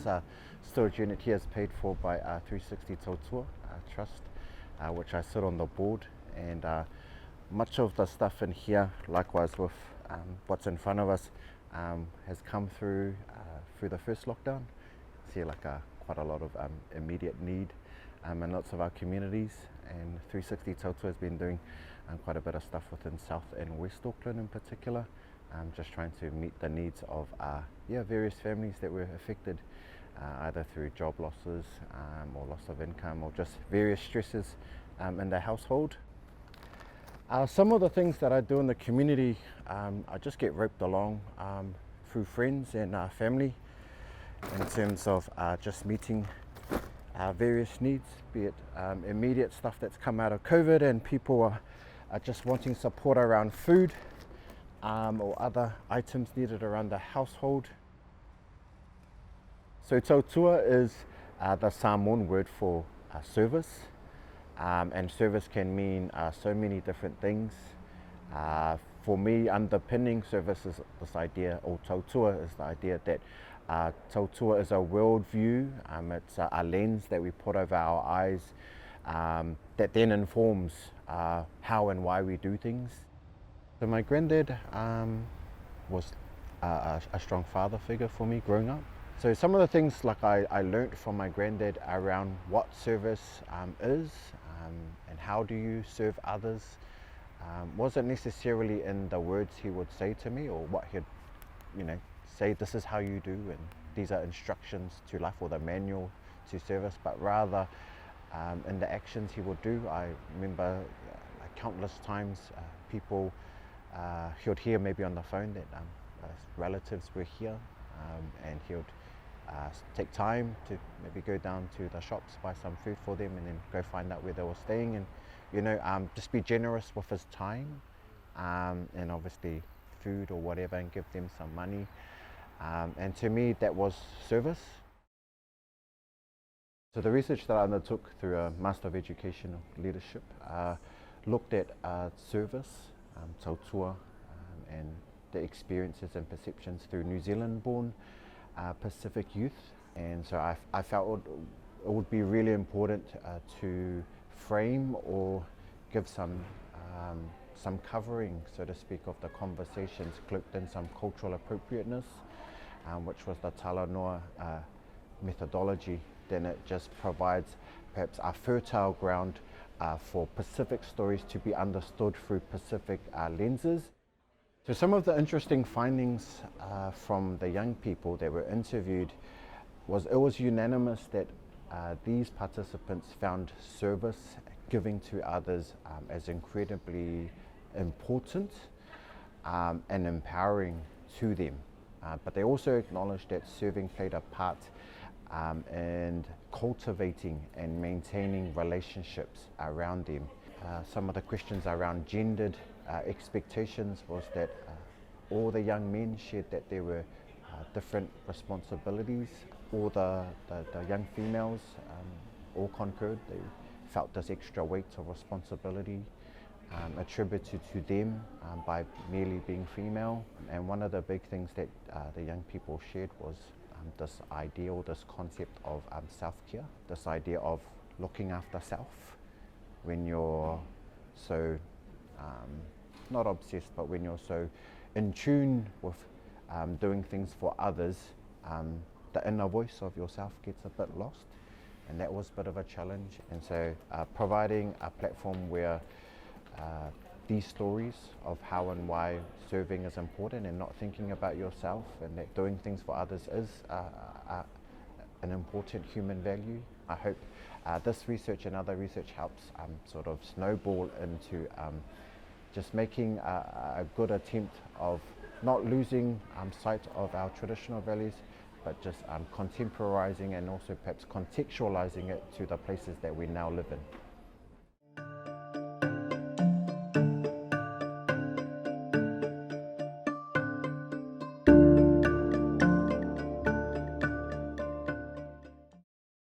This storage unit here is paid for by 360 Tautua Trust, which I sit on the board, and much of the stuff in here, likewise with what's in front of us, has come through the first lockdown. See quite a lot of immediate need in lots of our communities, and 360 Tautua has been doing quite a bit of stuff within South and West Auckland in particular, just trying to meet the needs of various families that were affected either through job losses or loss of income, or just various stresses in their household. Some of the things that I do in the community, I just get roped along through friends and family in terms of just meeting various needs, be it immediate stuff that's come out of COVID, and people are just wanting support around food or other items needed around the household. So tautua is the Samoan word for service, and service can mean so many different things. For me, underpinning service is this idea, or tautua is the idea that tautua is a worldview. It's a lens that we put over our eyes that then informs how and why we do things. So my granddad was a strong father figure for me growing up. So some of the things I learnt from my granddad around what service is and how do you serve others wasn't necessarily in the words he would say to me, or what he'd say, this is how you do and these are instructions to life, or the manual to service, but rather in the actions he would do. I remember countless times people he would hear maybe on the phone that relatives were here, and he would take time to maybe go down to the shops, buy some food for them, and then go find out where they were staying, and just be generous with his time, and obviously food or whatever, and give them some money. And to me, that was service. So the research that I undertook through a Master of Education of Leadership looked at service, tautua, and the experiences and perceptions through New Zealand-born Pacific youth. And so I felt it would be really important to frame or give some covering, so to speak, of the conversations cloaked in some cultural appropriateness, which was the Talanoa methodology. Then it just provides perhaps a fertile ground for Pacific stories to be understood through Pacific lenses. So some of the interesting findings from the young people that were interviewed was it was unanimous that these participants found service, giving to others, as incredibly important and empowering to them. But they also acknowledged that serving played a part in cultivating and maintaining relationships around them. Some of the questions around gendered expectations was that all the young men shared that there were different responsibilities. All the young females all concurred. They felt this extra weight of responsibility attributed to them by merely being female. And one of the big things that the young people shared was this idea, or this concept of self-care, this idea of looking after self when you're so, not obsessed, but when you're so in tune with doing things for others, the inner voice of yourself gets a bit lost, and that was a bit of a challenge. And so providing a platform where these stories of how and why serving is important, and not thinking about yourself, and that doing things for others is an important human value. I hope this research and other research helps sort of snowball into just making a good attempt of not losing sight of our traditional values, but just contemporizing and also perhaps contextualizing it to the places that we now live in.